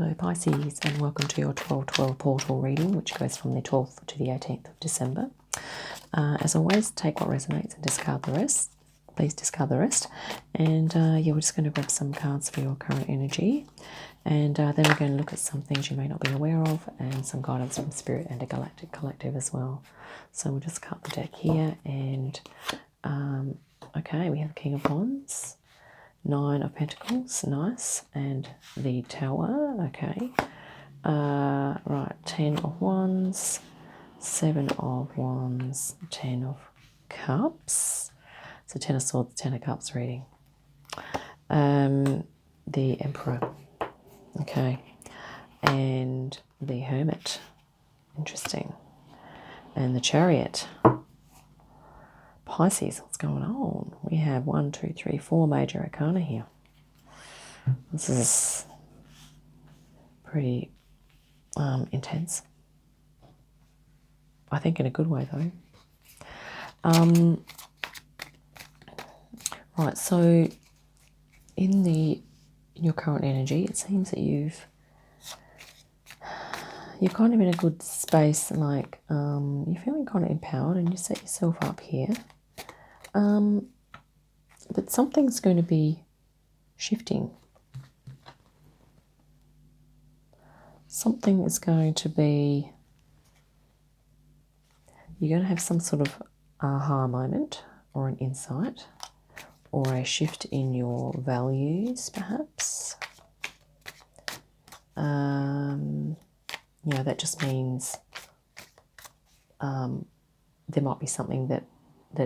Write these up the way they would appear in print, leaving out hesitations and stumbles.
Hello Pisces, and welcome to your 12-12 portal reading, which goes from the 12th to the 18th of December. As always, take what resonates and discard the rest. Please discard the rest. And yeah, we're just going to grab some cards for your current energy. And then we're going to look at some things you may not be aware of and some guidance from Spirit and a Galactic Collective as well. So we'll just cut the deck here. And okay, we have King of Wands. 9 of Pentacles, nice, and the Tower, okay. Right, 10 of Wands, 7 of Wands, 10 of Cups. So 10 of Swords, 10 of Cups reading. The Emperor, okay, and the Hermit, interesting, and the Chariot. Pisces, what's going on? We have 1, 2, 3, 4 major arcana here. This is pretty intense. I think in a good way, though. Right, so in your current energy, it seems that you're kind of in a good space, like you're feeling kind of empowered, and you set yourself up here. But something's going to be shifting. Something is going to be, you're going to have some sort of aha moment or an insight or a shift in your values, perhaps. You know, that just means there might be something that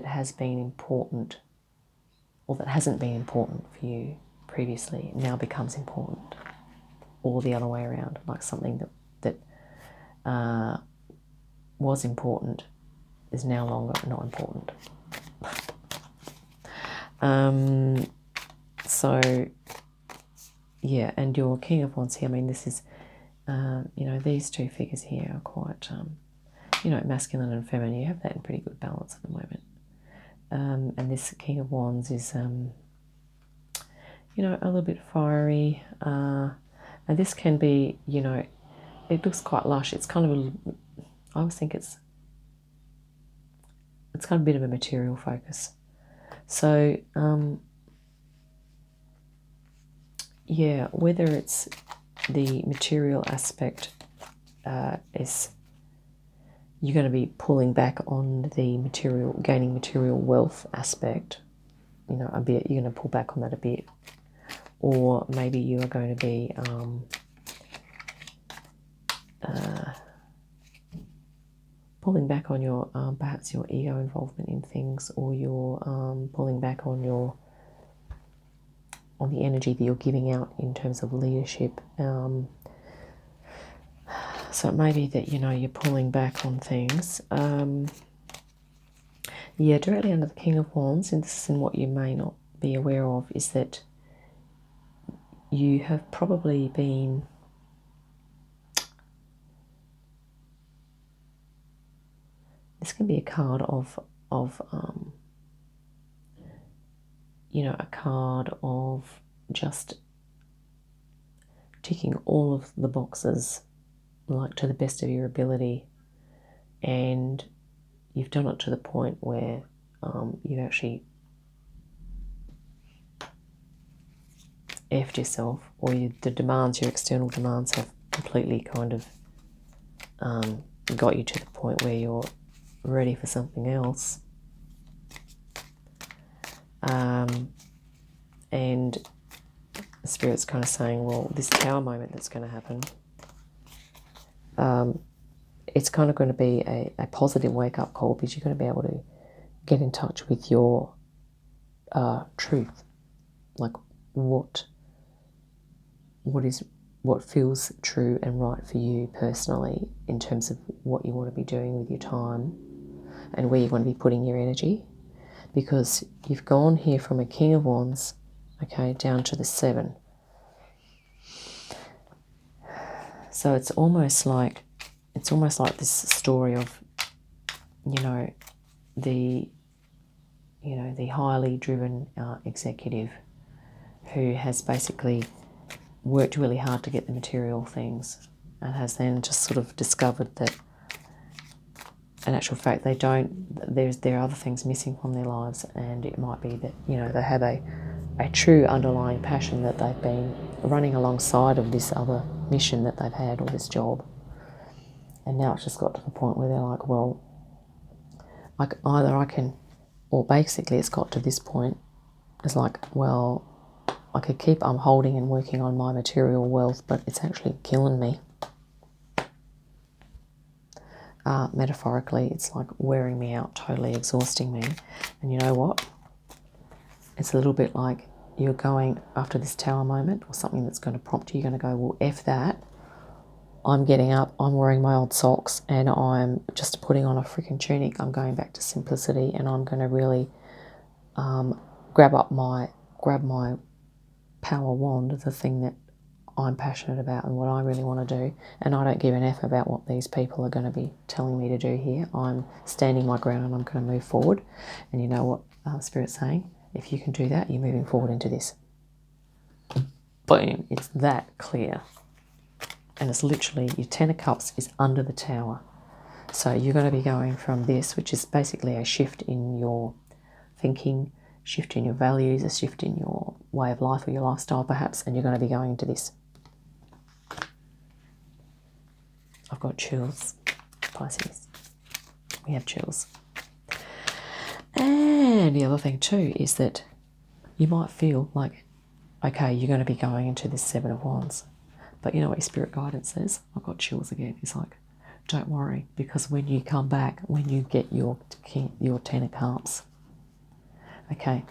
has been important or that hasn't been important for you previously now becomes important, or the other way around, like something that was important is now longer not important. So yeah, and your King of Wands here, I mean, this is you know, these two figures here are quite you know, masculine and feminine. You have that in pretty good balance at the moment. And this King of Wands is, you know, a little bit fiery. And this can be, you know, it looks quite lush. It's kind of I always think it's kind of a bit of a material focus. So, yeah, whether it's the material aspect is you're going to be pulling back on the material, gaining material wealth aspect, you know, a bit. You're going to pull back on that a bit. Or maybe you are going to be pulling back on your, perhaps your ego involvement in things, or you're pulling back on the energy that you're giving out in terms of leadership. So it may be that, you know, you're pulling back on things. Yeah, directly under the King of Wands, and this is in what you may not be aware of, is that you have probably been this can be a card of you know, a card of just ticking all of the boxes, like to the best of your ability, and you've done it to the point where you've actually effed yourself, or the demands, your external demands, have completely kind of got you to the point where you're ready for something else. And the Spirit's kind of saying, well, this Tower moment that's going to happen, it's kind of going to be a positive wake-up call, because you're going to be able to get in touch with your truth, like what feels true and right for you personally in terms of what you want to be doing with your time and where you want to be putting your energy. Because you've gone here from a King of Wands, okay, down to the 7. So it's almost like this story of, you know, the highly driven executive who has basically worked really hard to get the material things and has then just sort of discovered that in actual fact there are other things missing from their lives, and it might be that, you know, they have a true underlying passion that they've been running alongside of this other mission that they've had, or this job, and now it's just got to the point where they're like, well, either I can, or basically it's got to this point, it's like, well, I could keep holding and working on my material wealth, but it's actually killing me. Metaphorically, it's like wearing me out, totally exhausting me. And you know what? It's a little bit like you're going after this tower moment, or something that's going to prompt you. You're going to go, well, F that. I'm getting up, I'm wearing my old socks, and I'm just putting on a freaking tunic. I'm going back to simplicity, and I'm going to really grab my power wand, the thing that I'm passionate about and what I really want to do, and I don't give an F about what these people are going to be telling me to do here. I'm standing my ground and I'm going to move forward. And you know what Spirit's saying? If you can do that, you're moving forward into this. Boom, it's that clear. And it's literally, your Ten of Cups is under the tower. So you're going to be going from this, which is basically a shift in your thinking, shift in your values, a shift in your way of life or your lifestyle perhaps, and you're going to be going into this. I've got chills, Pisces. We have chills. And the other thing too is that you might feel like, okay, you're going to be going into this Seven of Wands. But you know what your spirit guidance says? I've got chills again. It's like, don't worry, because when you come back, when you get your Ten of Cups, okay,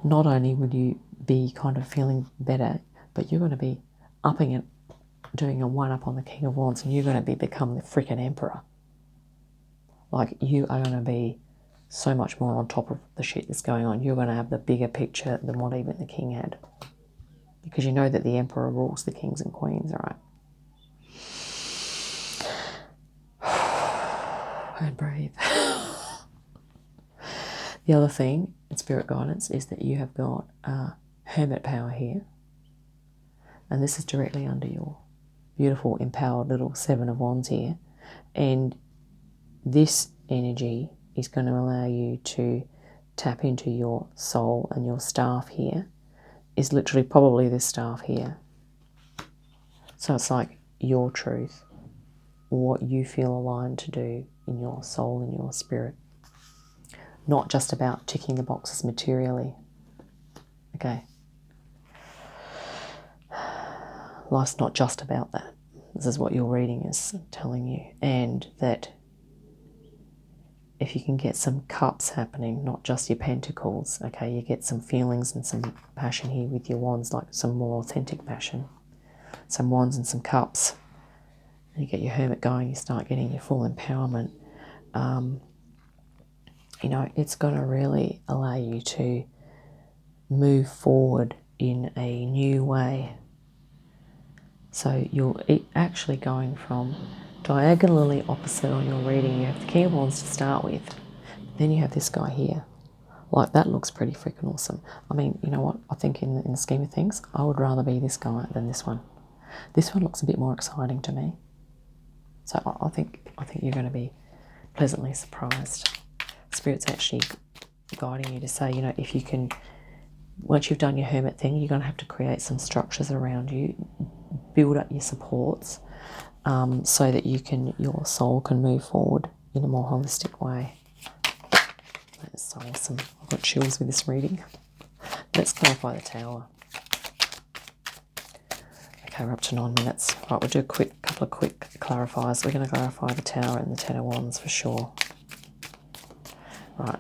not only will you be kind of feeling better, but you're going to be upping it, doing a one-up on the King of Wands, and you're going to become the freaking Emperor. Like, you are going to be so much more on top of the shit that's going on. You're going to have the bigger picture than what even the King had. Because you know that the Emperor rules the kings and queens, right? And breathe. The other thing in spirit guidance is that you have got hermit power here. And this is directly under your beautiful, empowered little Seven of Wands here. And this energy is going to allow you to tap into your soul, and your staff here is literally probably this staff here. So it's like your truth, what you feel aligned to do in your soul and your spirit. Not just about ticking the boxes materially. Okay. Life's not just about that. This is what your reading is telling you. And that if you can get some cups happening, not just your pentacles, okay, you get some feelings and some passion here with your wands, like some more authentic passion. Some wands and some cups. And you get your hermit going, you start getting your full empowerment. You know, it's going to really allow you to move forward in a new way. So you're actually going from diagonally opposite on your reading. You have the King of Wands to start with. Then you have this guy here. Like, that looks pretty freaking awesome. I mean, you know what? I think in the scheme of things, I would rather be this guy than this one. This one looks a bit more exciting to me. So I think you're going to be pleasantly surprised. Spirit's actually guiding you to say, you know, if you can, once you've done your hermit thing, you're going to have to create some structures around you, build up your supports, so that your soul can move forward in a more holistic way. That's so awesome. I've got chills with this reading. Let's clarify the tower. Okay, we're up to 9 minutes. Right, we'll do a couple of quick clarifiers. We're going to clarify the tower and the Ten of Wands for sure. Right,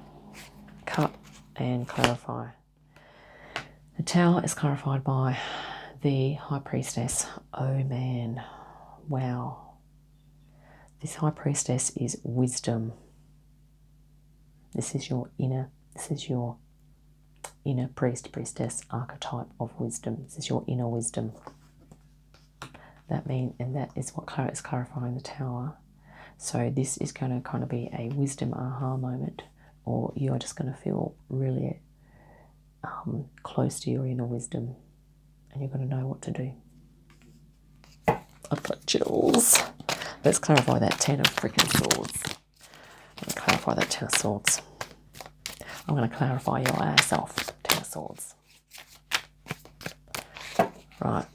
cut and clarify. The tower is clarified by the High Priestess. Oh man, wow. This High Priestess is wisdom. This is your inner priestess archetype of wisdom. This is your inner wisdom. That is what is clarifying the tower. So this is going to kind of be a wisdom aha moment, or you are just going to feel really close to your inner wisdom. and you're going to know what to do. I've got chills. Let's clarify that Ten of freaking Swords. I'm going to clarify that Ten of Swords. I'm going to clarify your ass off, Ten of Swords. Right.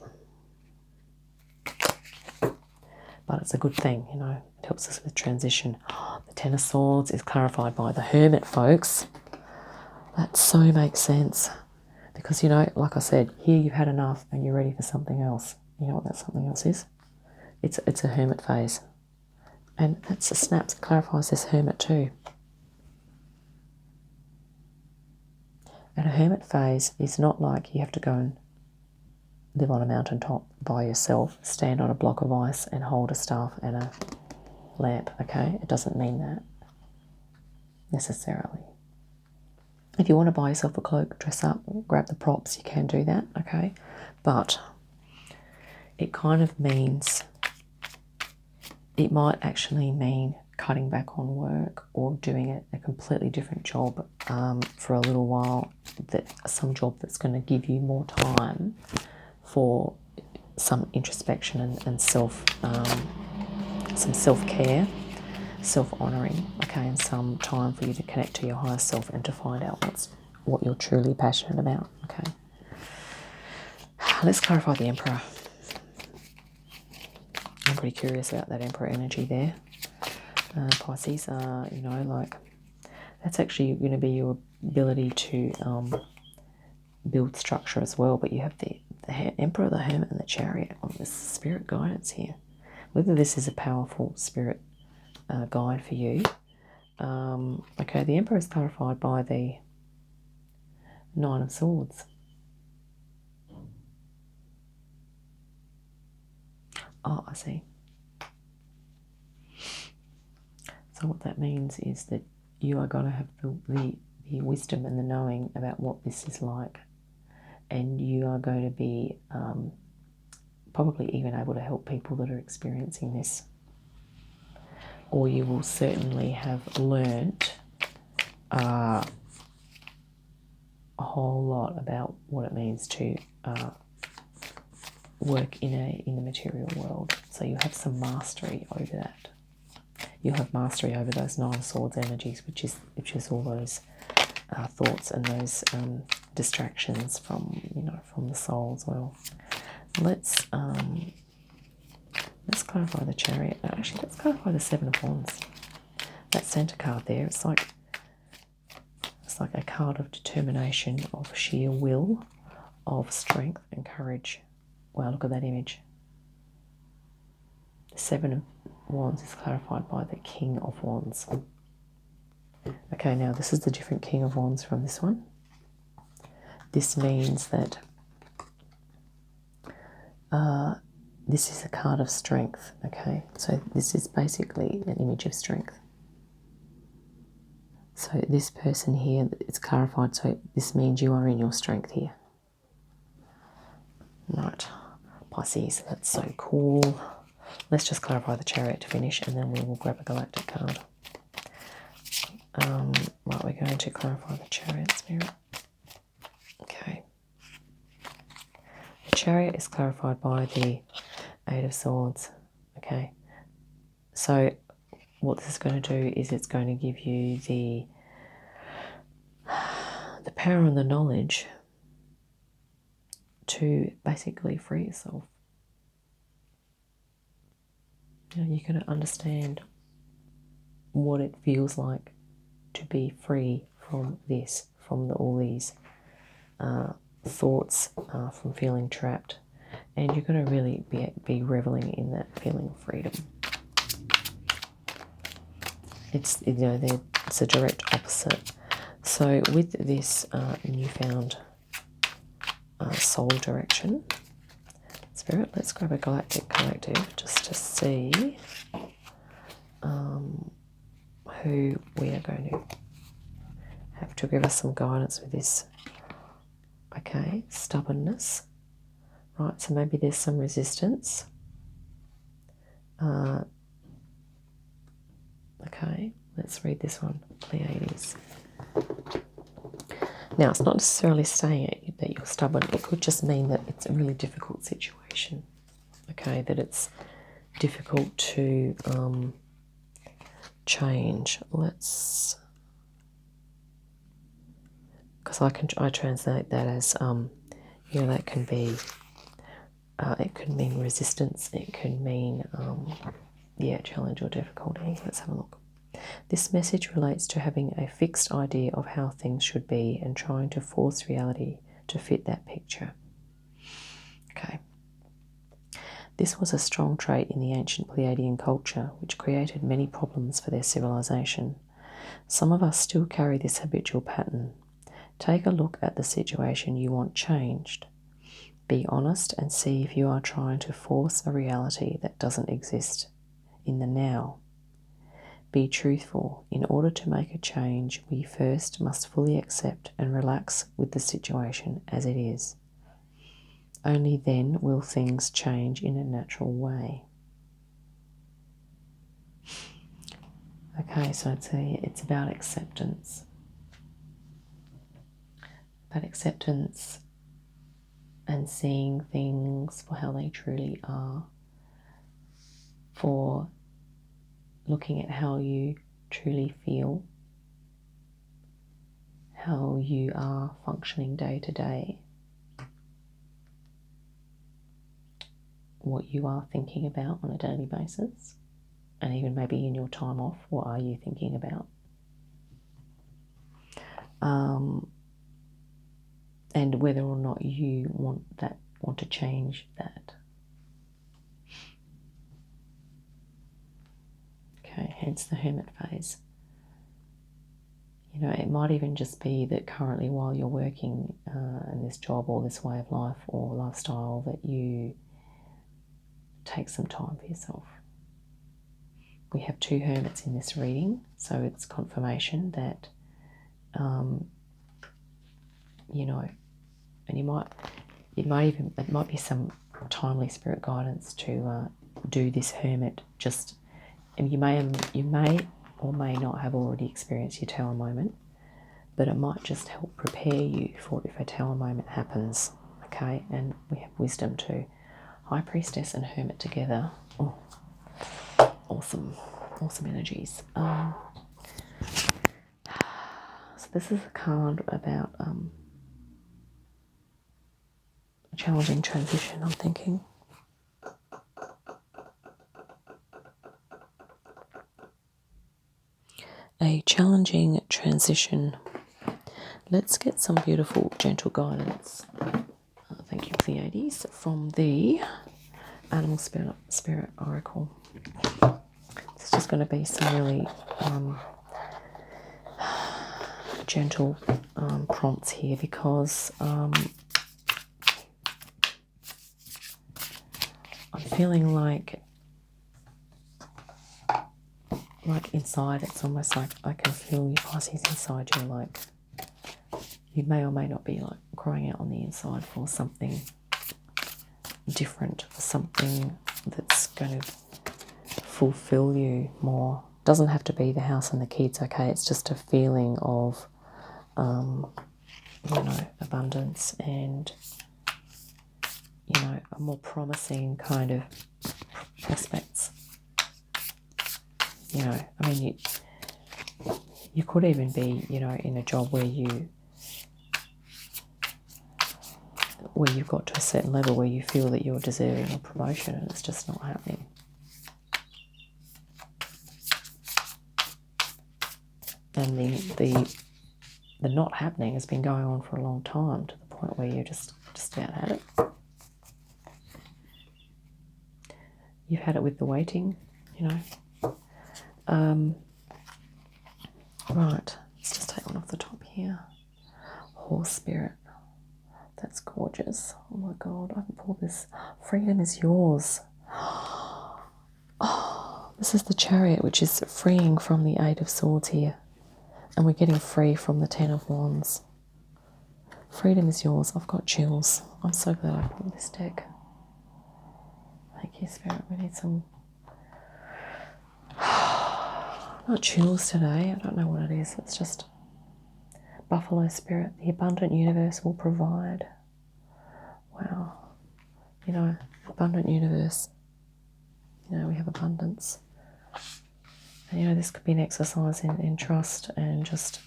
But it's a good thing, you know. It helps us with transition. The Ten of Swords is clarified by the Hermit, folks. That so makes sense. Because, you know, like I said, here you've had enough and you're ready for something else. You know what that something else is? It's a Hermit phase. And that's a snaps, clarifies this Hermit too. And a Hermit phase is not like you have to go and live on a mountaintop by yourself, stand on a block of ice and hold a staff and a lamp, okay? It doesn't mean that necessarily. If you want to buy yourself a cloak, dress up, grab the props, you can do that, okay? But it kind of means, it might actually mean cutting back on work or doing a completely different job for a little while, some job that's going to give you more time for some introspection and some self-care, self-honouring, okay, and some time for you to connect to your higher self and to find out what you're truly passionate about, okay. Let's clarify the Emperor. I'm pretty curious about that Emperor energy there. Pisces, you know, like, that's actually going to be your ability to build structure as well, but you have the Emperor, the Hermit, and the Chariot on this spirit guidance here. Whether this is a powerful spirit guide for you. Okay, the Emperor is clarified by the Nine of Swords. Oh, I see. So what that means is that you are going to have the wisdom and the knowing about what this is like. And you are going to be probably even able to help people that are experiencing this. Or you will certainly have learnt a whole lot about what it means to work in the material world. So you have some mastery over that. You'll have mastery over those Nine of Swords energies, which is all those thoughts and those distractions from the soul as well. Let's clarify the Chariot. No, actually, let's clarify the Seven of Wands. That center card there, it's like a card of determination, of sheer will, of strength and courage. Wow, look at that image. The Seven of Wands is clarified by the King of Wands. Okay, now this is the different King of Wands from this one. This means that this is a card of strength, okay? So this is basically an image of strength. So this person here, it's clarified, so this means you are in your strength here. Right, Pisces, that's so cool. Let's just clarify the Chariot to finish, and then we will grab a galactic card. Right, we're going to clarify the Chariot spirit. Okay. The Chariot is clarified by the Eight of Swords. Okay. So what this is going to do is it's going to give you the power and the knowledge to basically free yourself. You know, you're going to understand what it feels like to be free from this, from all these thoughts, from feeling trapped, and you're going to really be reveling in that feeling of freedom. It's it's a direct opposite. So with this newfound soul direction, spirit, let's grab a galactic collective just to see who we are going to have to give us some guidance with this. Okay, stubbornness. Right, so maybe there's some resistance. Okay, let's read this one. Pleiades. Now, it's not necessarily saying that you're stubborn. It could just mean that it's a really difficult situation. Okay, that it's difficult to change. Let's, because I translate that as you know, that can be it could mean resistance. It could mean yeah, challenge or difficulty. Let's have a look. This message relates to having a fixed idea of how things should be and trying to force reality to fit that picture. Okay. This was a strong trait in the ancient Pleiadean culture, which created many problems for their civilization. Some of us still carry this habitual pattern. Take a look at the situation you want changed. Be honest and see if you are trying to force a reality that doesn't exist in the now. Be truthful. In order to make a change, we first must fully accept and relax with the situation as it is. Only then will things change in a natural way. Okay, so it's about acceptance. About acceptance and seeing things for how they truly are. For looking at how you truly feel, how you are functioning day to day, what you are thinking about on a daily basis, and even maybe in your time off, what are you thinking about? And whether or not you want to change that. Okay, hence the hermit phase. You know, it might even just be that currently while you're working in this job or this way of life or lifestyle, that you take some time for yourself. We have 2 hermits in this reading, so it's confirmation that, you know, and it might be some timely spirit guidance to do this hermit. Just, and you may or may not have already experienced your tower moment, but it might just help prepare you for if a tower moment happens. Okay, and we have wisdom too. High Priestess and Hermit together. Oh, awesome energies. So this is a card about a challenging transition, I'm thinking. A challenging transition. Let's get some beautiful, gentle guidance. Thank you, Pleiades, from the Animal Spirit Oracle. It's just going to be some really gentle prompts here, because I'm feeling like inside, it's almost like I can feel you, Pisces, inside you. Like you may or may not be like crying out on the inside for something different, for something that's going to fulfill you more. Doesn't have to be the house and the kids, okay? It's just a feeling of you know, abundance and, you know, a more promising kind of prospects. You know, I mean, you could even be, you know, in a job where you've got to a certain level where you feel that you're deserving of promotion and it's just not happening. And the not happening has been going on for a long time, to the point where you're just about had it. You've had it with the waiting, you know. Right, let's just take one off the top here. Horse spirit. That's gorgeous. Oh my God, I can pull this. Freedom is yours. Oh, this is the Chariot, which is freeing from the 8 of Swords here. And we're getting free from the 10 of Wands. Freedom is yours. I've got chills. I'm so glad I pulled this deck. Thank you, Spirit. We need some... not chills today. I don't know what it is. It's just Buffalo spirit, the abundant universe will provide. Wow. You know, abundant universe. You know, we have abundance. And, you know, this could be an exercise in trust and just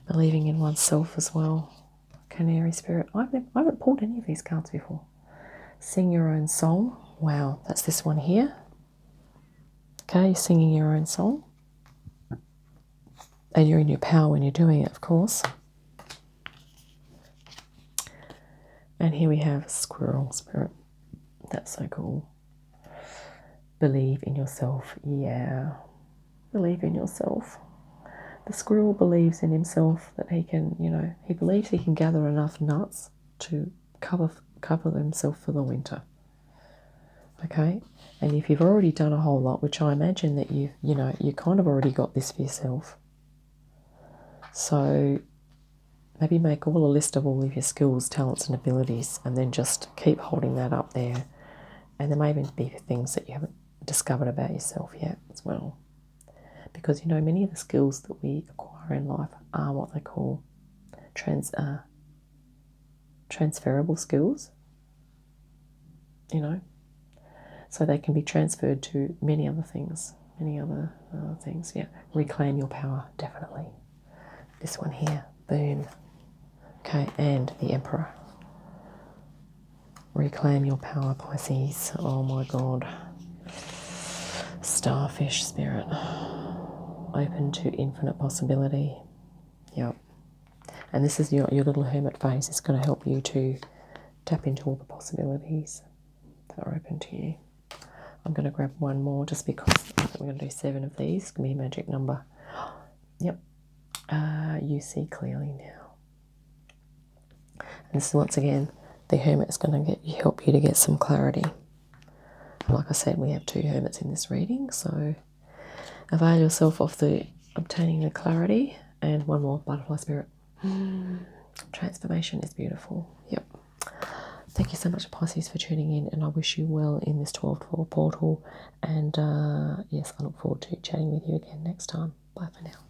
believing in oneself as well. Canary spirit. I haven't pulled any of these cards before. Sing your own song. Wow, that's this one here. Okay, you're singing your own song. And you're in your power when you're doing it, of course. And here we have squirrel spirit. That's so cool. Believe in yourself. Yeah. Believe in yourself. The squirrel believes in himself that he can, you know, he believes he can gather enough nuts to cover himself for the winter. Okay? And if you've already done a whole lot, which I imagine that you kind of already got this for yourself. So maybe make all a list of all of your skills, talents and abilities, and then just keep holding that up there. And there may even be things that you haven't discovered about yourself yet as well. Because, you know, many of the skills that we acquire in life are what they call transferable skills, you know. So they can be transferred to many other things, yeah. Reclaim your power, definitely. This one here, boom. Okay, and the Emperor. Reclaim your power, Pisces. Oh my God. Starfish spirit. Open to infinite possibility. Yep. And this is your little hermit phase. It's going to help you to tap into all the possibilities that are open to you. I'm going to grab one more just because we're going to do 7 of these. It's going to be a magic number. Yep. You see clearly now. And this is, once again, the hermit is going to help you to get some clarity. Like I said, we have 2 hermits in this reading, so avail yourself of obtaining the clarity. And one more, butterfly spirit. Transformation is beautiful. Yep. Thank you so much, Pisces, for tuning in, and I wish you well in this 12/12 portal. And yes, I look forward to chatting with you again next time. Bye for now.